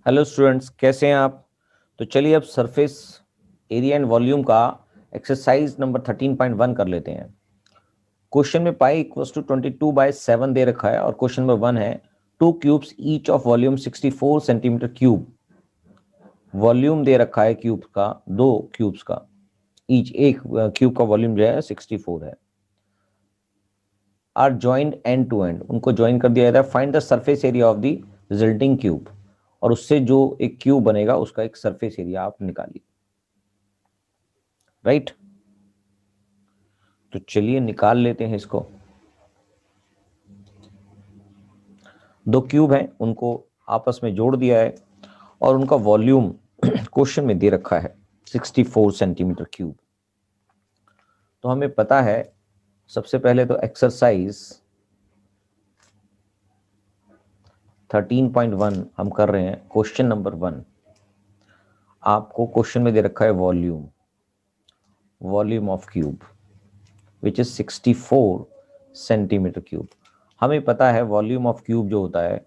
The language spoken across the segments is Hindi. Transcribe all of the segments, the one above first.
हेलो स्टूडेंट्स, कैसे हैं आप। तो चलिए अब सरफेस एरिया एंड वॉल्यूम का एक्सरसाइज नंबर 13.1 कर लेते हैं। क्वेश्चन में पाई इक्वल्स टू 22/7 दे रखा है और क्वेश्चन नंबर 1 है 2 cubes each of volume 64 centimetre cube. Volume दे रखा है क्यूब का, 2 क्यूब्स का, ईच एक क्यूब का वॉल्यूम जो है 64 है। Are joined end to end, उनको ज्वाइन कर दिया जाता है। Find the surface area of the resulting cube, और उससे जो एक क्यूब बनेगा उसका एक सरफेस एरिया आप निकालिए। राइट, तो चलिए निकाल लेते हैं इसको। 2 क्यूब हैं, उनको आपस में जोड़ दिया है और उनका वॉल्यूम क्वेश्चन में दे रखा है 64 सेंटीमीटर क्यूब। तो हमें पता है, सबसे पहले तो एक्सरसाइज 13.1 हम कर रहे हैं। क्वेश्चन नंबर 1 आपको क्वेश्चन में दे रखा है volume of cube which is 64 centimetre cube. हमें पता है वॉल्यूम ऑफ क्यूब जो होता है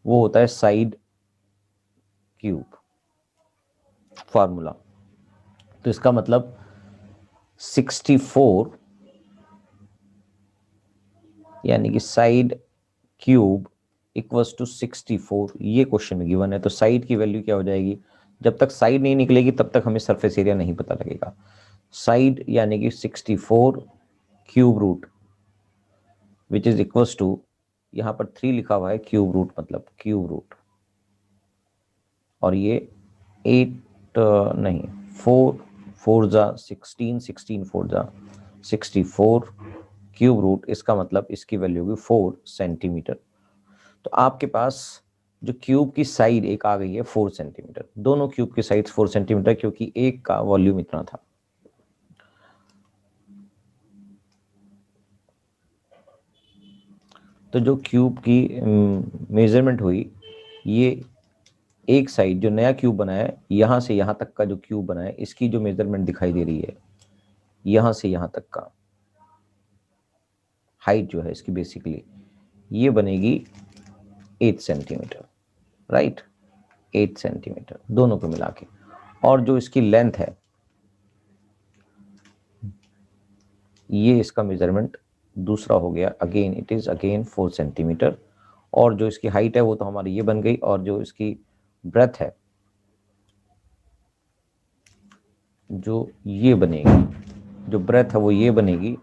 वो होता है साइड क्यूब फॉर्मूला। तो इसका मतलब 64 यानी कि साइड क्यूब इक्वल्स टू 64, ये क्वेश्चन में गिवन है। तो साइड की वैल्यू क्या हो जाएगी, जब तक साइड नहीं निकलेगी तब तक हमें सरफेस एरिया नहीं पता लगेगा। साइड यानी कि 64 cube root which is equals to, यहां पर 3 लिखा हुआ है, क्यूब रूट मतलब क्यूब रूट, और ये 8 नहीं 4 4 जा 16 16 4 जा 64 क्यूब रूट, इसका मतलब इसकी वैल्यू होगी 4 सेंटीमीटर। तो आपके पास जो क्यूब की साइड एक आ गई है 4 सेंटीमीटर, दोनों क्यूब की साइड 4 सेंटीमीटर क्योंकि एक का वॉल्यूम इतना था। तो जो क्यूब की मेजरमेंट हुई, ये एक साइड जो नया क्यूब बना है, यहां से यहां तक का जो क्यूब बना है, इसकी जो मेजरमेंट दिखाई दे रही है, यहां से यहां तक का हाइट जो है इसकी बेसिकली ये बनेगी 8 सेंटीमीटर। राइट, 8 सेंटीमीटर दोनों को मिला के। और जो इसकी लेंथ है, ये इसका मेजरमेंट दूसरा हो गया, again it is again 4 centimetre. और जो इसकी हाइट है वो तो हमारी ये बन गई, और जो इसकी ब्रेथ है जो ये बनेगी, जो ब्रेथ है वो ये बनेगी,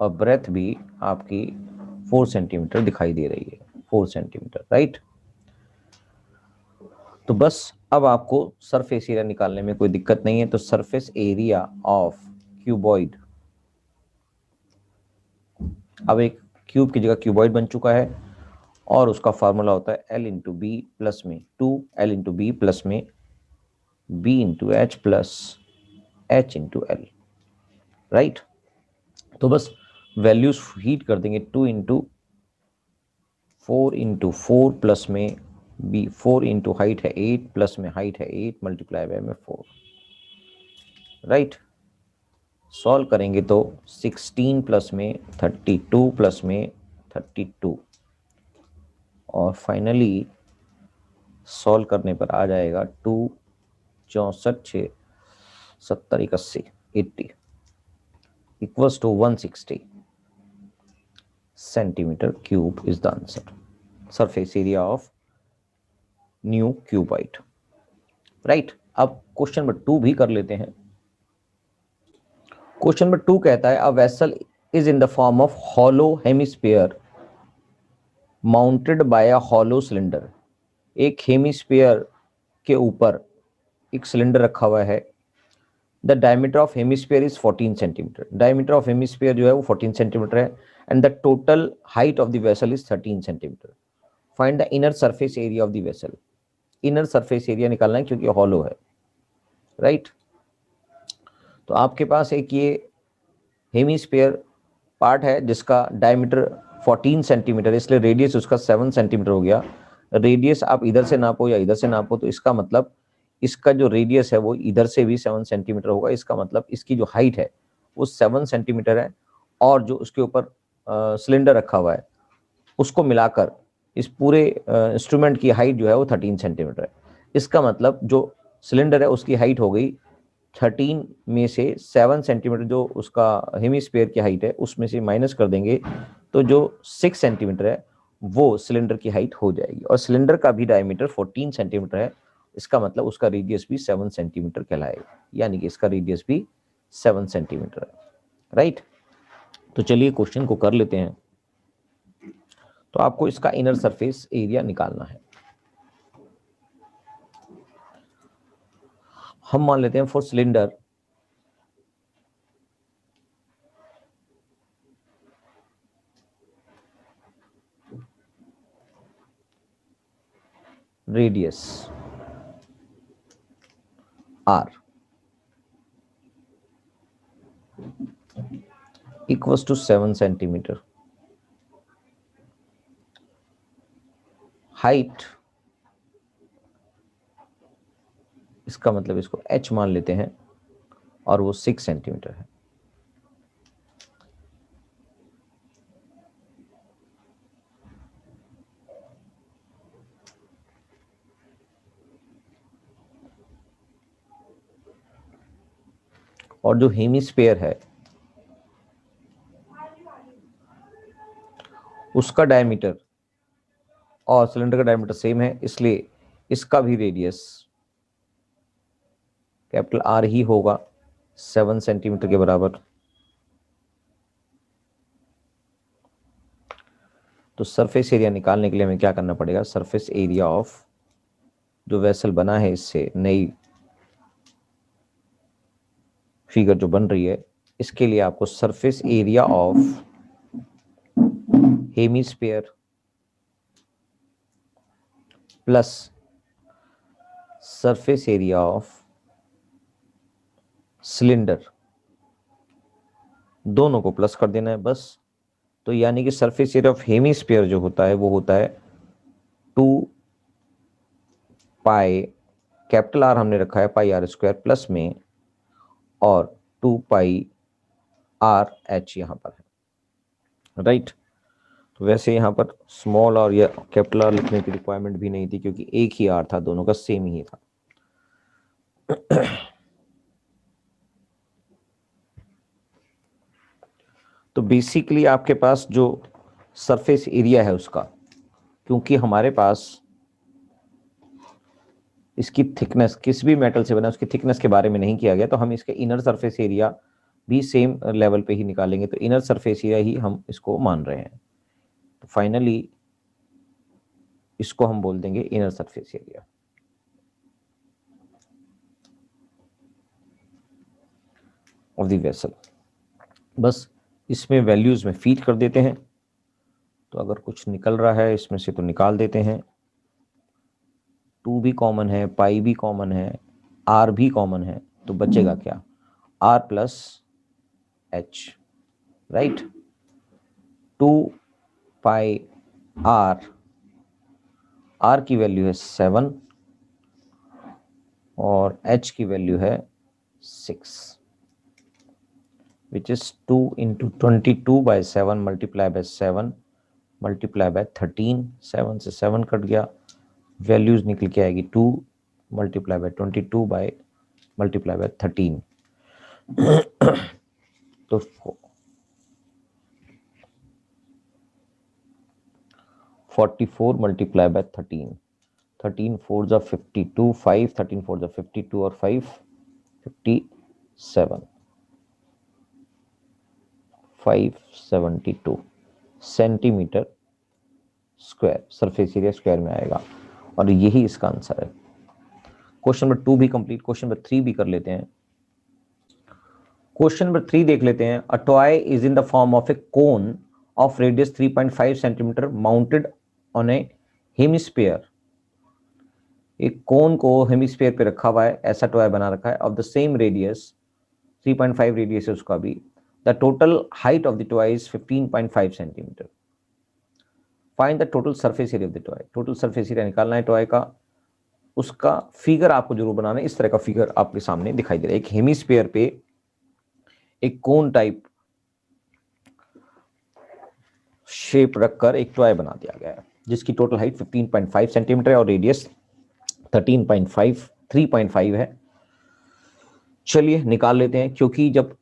और ब्रेथ भी आपकी 4 सेंटीमीटर दिखाई दे रही है, 4 सेंटीमीटर। राइट, तो बस अब आपको सरफेस एरिया निकालने में कोई दिक्कत नहीं है। तो सरफेस एरिया ऑफ क्यूबॉइड, अब एक क्यूब की जगह क्यूबॉइड बन चुका है, और उसका फार्मूला होता है L इंटू बी प्लस में 2L इंटू बी प्लस में B into H plus H into L. Right, तो बस वैल्यूज हीट कर देंगे। 2 इंटू 4 इंटू 4 प्लस में B, 4 इंटू हाइट है 8 प्लस में हाइट है 8 मल्टीप्लाई बाय में 4। राइट, सॉल्व करेंगे तो 16 प्लस में 32 प्लस में 32, और फाइनली सॉल्व करने पर आ जाएगा 2 64 6 70 81 80 equals to 160 centimetre cube is the answer. Surface area of new cuboid. Right, अब क्वेश्चन नंबर 2 भी कर लेते हैं। क्वेश्चन नंबर 2 कहता है a vessel is in the form of hollow hemisphere mounted by a hollow cylinder. एक हेमिस्फीयर के ऊपर एक सिलेंडर रखा हुआ है। The diameter of hemisphere is 14 centimetre. Diameter of hemisphere जो है वो 14 सेंटीमीटर है, and the total height of the vessel is 13 centimetre. Find the inner surface area of the vessel. Inner surface area निकालना है क्योंकि हॉलो है। राइट, तो आपके पास एक ये हेमिस्फीयर पार्ट है जिसका डायमीटर 14 सेंटीमीटर, इसलिए रेडियस उसका 7 सेंटीमीटर हो गया। रेडियस आप इधर से नापो या इधर से नापो, तो इसका मतलब इसका जो रेडियस है वो इधर से भी 7 सेंटीमीटर होगा। इसका मतलब इसकी जो हाइट है वो 7 सेंटीमीटर है, और जो उसके ऊपर सिलेंडर रखा हुआ है उसको मिलाकर इस पूरे इंस्ट्रूमेंट की हाइट जो है वो 13 सेंटीमीटर है। इसका मतलब जो सिलेंडर है उसकी हाइट हो गई 13 में से 7 सेंटीमीटर जो उसका हेमिस्फीयर की हाइट है उसमें से माइनस कर देंगे तो जो 6 सेंटीमीटर है वो सिलेंडर की हाइट हो जाएगी। और सिलेंडर का भी डायमीटर 14 सेंटीमीटर है, इसका मतलब उसका रेडियस भी 7 सेंटीमीटर कहलाएगा, यानी कि इसका रेडियस भी 7 सेंटीमीटर है। राइट, तो चलिए क्वेश्चन को कर लेते हैं। तो आपको इसका इनर सरफेस एरिया निकालना है। हम मान लेते हैं for cylinder radius r equals to 7 centimetre, height इसका मतलब इसको h मान लेते हैं और वो 6 सेंटीमीटर है। और जो हेमिस्फीयर है उसका डायमीटर और सिलेंडर का डायमीटर सेम है, इसलिए इसका भी रेडियस कैपिटल R ही होगा 7 सेंटीमीटर के बराबर। तो सरफेस एरिया निकालने के लिए हमें क्या करना पड़ेगा, सरफेस एरिया ऑफ जो वेसल बना है इससे नई फिगर जो बन रही है, इसके लिए आपको surface area of hemisphere plus surface area of cylinder दोनों को प्लस कर देना है बस। तो यानी कि सरफेस एरिया ऑफ हेमिस्फीयर जो होता है वो होता है 2 पाई, कैपिटल R हमने रखा है पाई R स्क्वायर प्लस में और 2 पाई R H यहाँ पर है। राइट, तो वैसे यहाँ पर स्मॉल और या कैपिटल R लिखने की रिक्वायरमेंट भी नहीं थी क्योंकि एक ही R था, दोनों का सेम ही था। तो बेसिकली आपके पास जो सरफेस एरिया है उसका, क्योंकि हमारे पास इसकी थिकनेस किस भी मेटल से बना उसकी थिकनेस के बारे में नहीं किया गया, तो हम इसके इनर सरफेस एरिया भी सेम लेवल पे ही निकालेंगे। तो इनर सरफेस एरिया ही हम इसको मान रहे हैं, तो फाइनली इसको हम बोल देंगे inner surface area. Of the vessel. बस इसमें वैल्यूज में फीड कर देते हैं, तो अगर कुछ निकल रहा है इसमें से तो निकाल देते हैं। 2 भी कॉमन है, पाई भी कॉमन है, R भी कॉमन है, तो बचेगा क्या, R प्लस H। राइट, 2 पाई R की वैल्यू है 7 और H की वैल्यू है 6, which is 2 into 22 by 7 multiply by 7 multiply by 13। 7 से 7 कट गया, वैल्यूज निकल के आएगी 2 multiply by 22 by multiply by 13। तो 44 multiply by 13, 13 4 जा 52, 5 13 4 जा 52 और 5 57, 572 centimetre square surface area square में आएगा, और यही इसका आंसर है। क्वेश्चन नंबर 2 भी कंप्लीट, क्वेश्चन नंबर 3 भी कर लेते हैं। क्वेश्चन नंबर 3 देख लेते हैं। A toy is in the form of A cone of radius 3.5 centimetre mounted on A hemisphere. एक कोन को हेमिस्फीयर पे रखा हुआ है, ऐसा टॉय बना रखा है, of the same radius 3.5 radius है उसका भी। The total height of the toy is 15.5 centimetre. Find the total surface area of the toy. Total surface area निकालना है टॉय का, उसका फिगर आपको जरूर बनाना है। इस तरह का फिगर आपके सामने दिखाई दे रहा है, एक हेमिस्फीयर पे एक कोन टाइप शेप रखकर एक टॉय बना दिया गया है। जिसकी टोटल हाइट 15.5 सेंटीमीटर है और रेडियस 3.5 है। चलिए निकाल लेते हैं, क्योंकि जब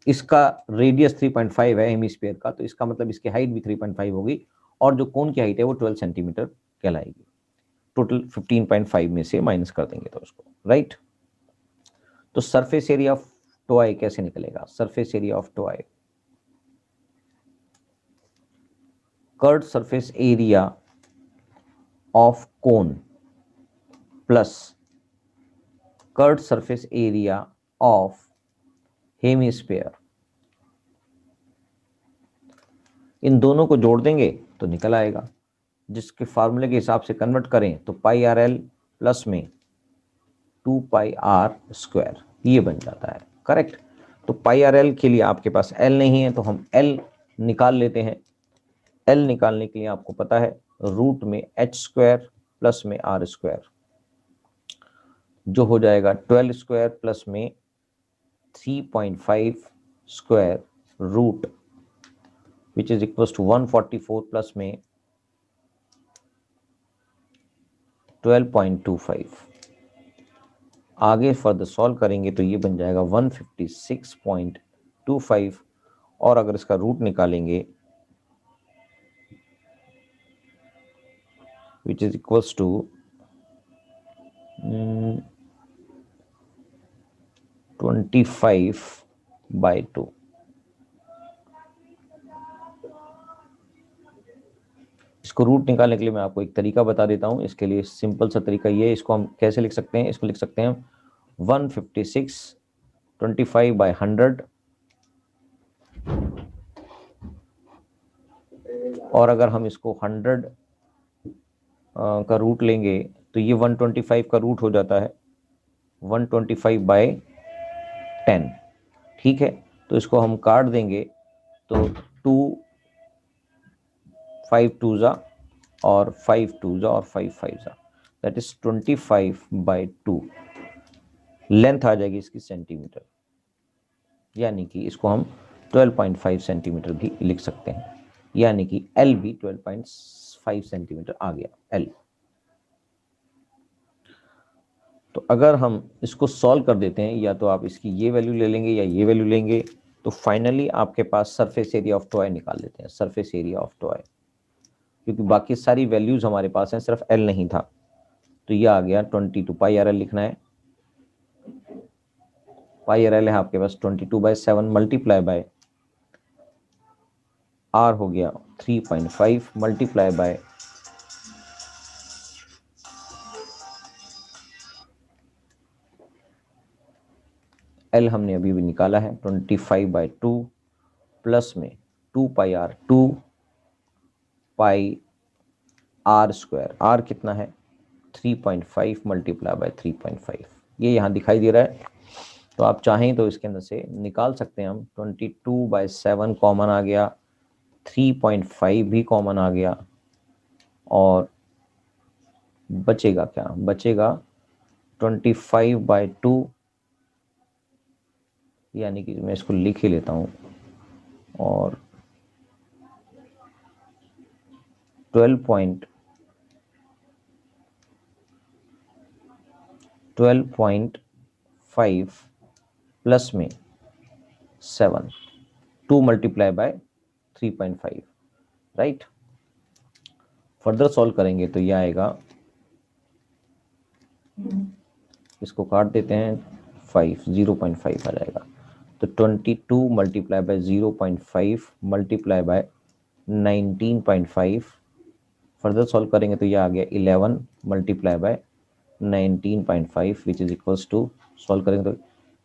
इसका रेडियस 3.5 है हेमिस्फीयर का, तो इसका मतलब इसकी हाइट भी 3.5 होगी, और जो कोन की हाइट है वो 12 सेंटीमीटर कहलाएगी। टोटल 15.5 में से माइनस कर देंगे तो उसको, राइट। तो सरफेस एरिया ऑफ टॉय कैसे निकलेगा? Surface area of toy, curved surface area of cone plus curved surface area of hemisphere, इन दोनों को जोड़ देंगे तो निकल आएगा, जिसके फार्मूले के हिसाब से कन्वर्ट करें तो पाई आर एल प्लस में 2 पाई आर स्क्वायर, ये बन जाता है, करेक्ट। तो पाई आर एल के लिए आपके पास एल नहीं है, तो हम एल निकाल लेते हैं। एल निकालने के लिए आपको पता है रूट में एच स्क्वायर प्लस में आर स्क्वायर, जो हो जाएगा 12 स्क्वायर प्लस में 3.5 square root, which is equal to 144 plus में 12.25। आगे फर्दर सॉल्व करेंगे तो ये बन जाएगा 156.25, और अगर इसका रूट निकालेंगे विच इज इक्वल्स टू 25/2। इसको रूट निकालने के लिए मैं आपको एक तरीका बता देता हूं। इसके लिए सिंपल सा तरीका ये है, इसको हम कैसे लिख सकते हैं? इसको लिख सकते हैं 156 25/100, और अगर हम इसको 100 का रूट लेंगे तो ये 125 का रूट हो जाता है 125/10, ठीक है। तो इसको हम काट देंगे तो 2 5 2 जा और 5 2 जा और 5 5 जा, दैट इज 25/2 लेंथ आ जाएगी इसकी सेंटीमीटर, यानी कि इसको हम 12.5 सेंटीमीटर भी लिख सकते हैं, यानी कि एल भी 12.5 सेंटीमीटर आ गया एल। तो अगर हम इसको सॉल्व कर देते हैं, या तो आप इसकी ये वैल्यू ले लेंगे या ये वैल्यू लेंगे, तो फाइनली आपके पास सरफेस एरिया ऑफ टॉय निकाल लेते हैं, सरफेस एरिया ऑफ टॉय, क्योंकि बाकी सारी वैल्यूज हमारे पास हैं, सिर्फ एल नहीं था। तो ये आ गया 22 पाई आर एल लिखना है, पाई आर एल है आपके पास 22/7 मल्टीप्लाई बाय आर हो गया 3.5 मल्टीप्लाई बाय एल हमने अभी भी निकाला है 25/2 प्लस में 2 pi r 2 pi r square, r कितना है 3.5 मल्टीप्लाई बाय 3.5, ये यहाँ दिखाई दे रहा है। तो आप चाहें तो इसके अंदर से निकाल सकते हैं हम, 22/7 कॉमन आ गया, 3.5 भी कॉमन आ गया, और बचेगा क्या? बचेगा 25/2, यानी कि मैं इसको लिख ही लेता हूँ, और 12.5 प्लस में 7, 2 multiply by 3.5, right. Further solve करेंगे तो यह आएगा, इसको काट देते हैं 5, 0.5 आ जाएगा, तो 22 multiply by 0.5 multiply by 19.5, further solve करेंगे तो यह आ गया 11 multiply by 19.5 which is equals to, solve करेंगे तो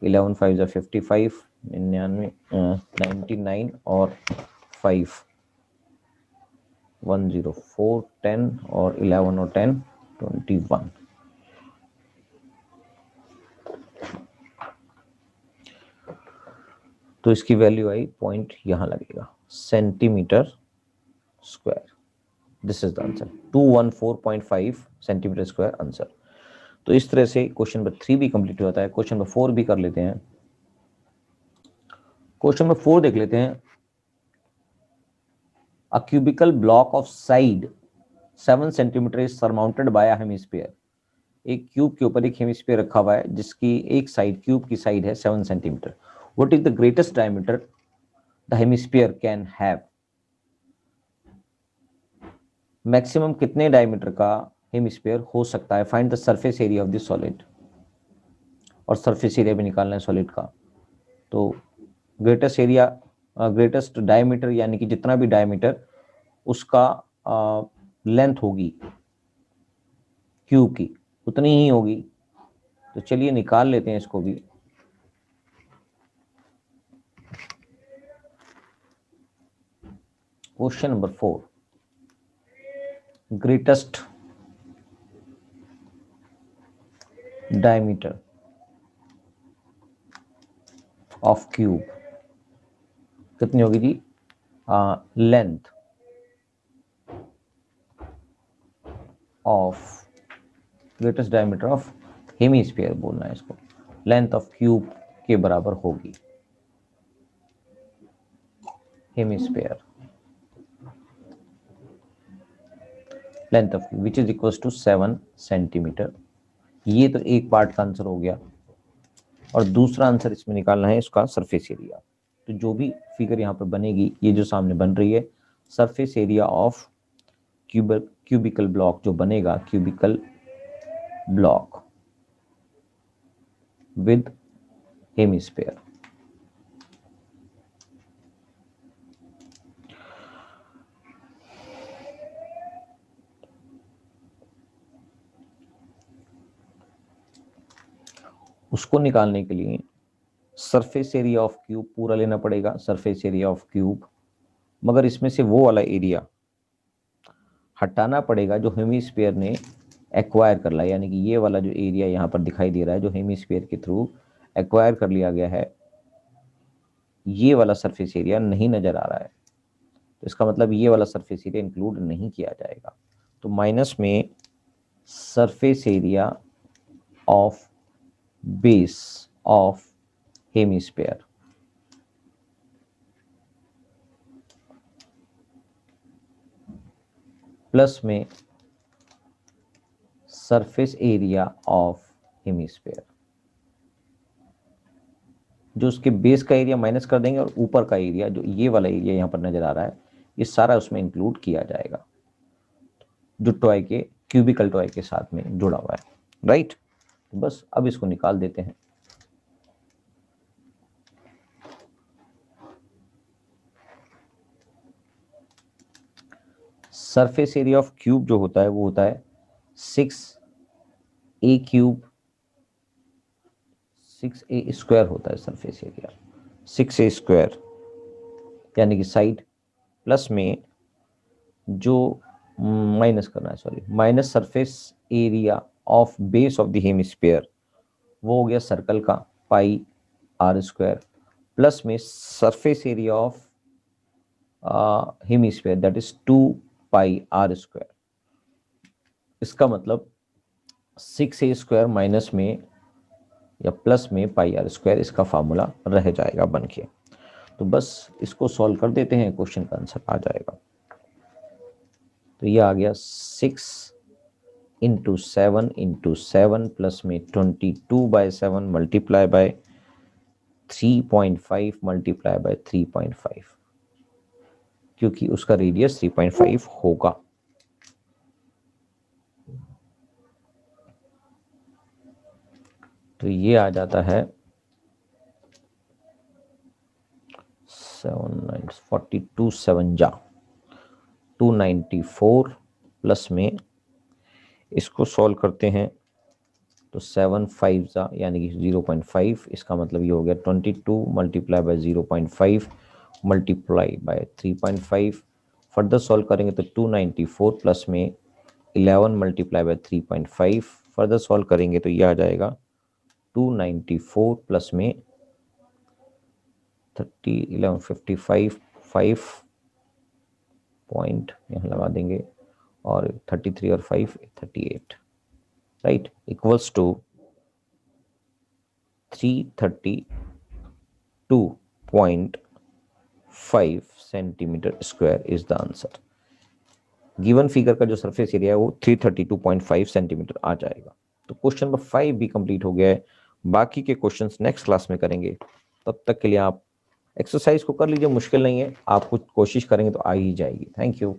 11 5 जा 55, 99 99 और 5 104 10 और 11 और 10 21। तो इसकी वैल्यू आई, पॉइंट यहां लगेगा, centimetre square. This is the answer, 214.5 centimetre square answer. तो इस तरह से क्वेश्चन नंबर 3 भी कंप्लीट हो जाता है। क्वेश्चन नंबर 4 भी कर लेते हैं। क्वेश्चन नंबर 4 देख लेते हैं। A cubical block of side 7 centimetre is surmounted by a hemisphere. एक क्यूब के ऊपर एक हेमिस्फीयर रखा हुआ है जिसकी एक साइड, क्यूब की साइड है 7 centimetre. What is the greatest diameter the hemisphere can have? Maximum कितने डायमीटर का हेमिस्फीयर हो सकता है? Find the surface area of the solid. और सरफेस एरिया भी निकालना है सॉलिड का. तो ग्रेटेस्ट एरिया, ग्रेटेस्ट डायमीटर यानी कि जितना भी डायमीटर उसका लेंथ होगी क्यूब की उतनी ही होगी. तो चलिए निकाल लेते हैं इसको भी. Question number 4. Greatest diameter of cube कितनी होगी जी? Length of greatest diameter of hemisphere बोलना है इसको. लेंथ ऑफ क्यूब के बराबर होगी hemisphere. Length of cube which is equals to 7 centimetre. ये तो एक पार्ट का आंसर हो गया. और दूसरा आंसर इसमें निकालना है इसका सरफेस एरिया. तो जो भी फिगर यहाँ पर बनेगी, ये जो सामने बन रही है surface area of cubical block जो बनेगा, क्यूबिकल ब्लॉक विद हेमिस्फीयर. उसको निकालने के लिए सरफेस एरिया ऑफ क्यूब पूरा लेना पड़ेगा, सरफेस एरिया ऑफ क्यूब. मगर इसमें से वो वाला एरिया हटाना पड़ेगा जो हेमिस्फीयर ने एक्वायर कर लिया, यानी कि ये वाला जो एरिया यहाँ पर दिखाई दे रहा है जो हेमिस्फीयर के थ्रू एक्वायर कर लिया गया है, ये वाला सरफेस एरिया नहीं नजर आ रहा है. तो इसका मतलब ये वाला सरफेस एरिया इंक्लूड नहीं किया जाएगा. तो माइनस में surface area of base of hemisphere plus में सरफेस एरिया ऑफ हेमिस्फीयर. जो उसके बेस का एरिया माइनस कर देंगे और ऊपर का एरिया जो ये वाला एरिया यहाँ पर नजर आ रहा है ये सारा उसमें इंक्लूड किया जाएगा जो टॉय के क्यूबिकल टॉय के साथ में जुड़ा हुआ है. राइट. तो बस अब इसको निकाल देते हैं. सरफेस एरिया ऑफ क्यूब जो होता है वो होता है 6a क्यूब, 6a स्क्वायर होता है सरफेस एरिया. 6a स्क्वायर यानी कि साइड प्लस में जो माइनस करना है, sorry, minus surface area of base of the hemisphere वो हो गया सर्कल का पाई आर स्क्वायर प्लस में surface area of hemisphere that is 2 pi r square. इसका मतलब 6a स्क्वायर माइनस में या प्लस में पाई आर स्क्वायर इसका फॉर्मूला रह जाएगा बन के. तो बस इसको सॉल्व कर देते हैं, क्वेश्चन का आंसर आ जाएगा. तो ये आ गया 6 इंटू 7 प्लस में 22/7 मल्टीप्लाई बाय 3.5 मल्टीप्लाई बाय 3.5 क्योंकि उसका रेडियस 3.5 होगा. तो ये आ जाता है 42 7 जा 294 प्लस में इसको सॉल्व करते हैं तो 7 5 जा यानी कि 0.5. इसका मतलब ये हो गया 22 multiply by 0.5 multiply bye 3.5. Further solve करेंगे तो 294 प्लस में 11 मल्टीप्लाई बाय 3.5. फर्दर सॉल्व करेंगे तो ये आ जाएगा 294 प्लस में 30 11 55 5 पॉइंट यहाँ लगा देंगे और 33 और 5 38. Right. Equals to 332.5 centimetre square is the answer. Given figure का जो सरफेस एरिया है वो 332.5 सेंटीमीटर आ जाएगा। तो क्वेश्चन नंबर 5 भी कंप्लीट हो गया है। बाकी के क्वेश्चंस नेक्स्ट क्लास में करेंगे। तब तक के लिए आप एक्सरसाइज को कर लीजिए, मुश्किल नहीं है, आप कुछ कोशिश करेंगे तो आ ही जाएगी। Thank you.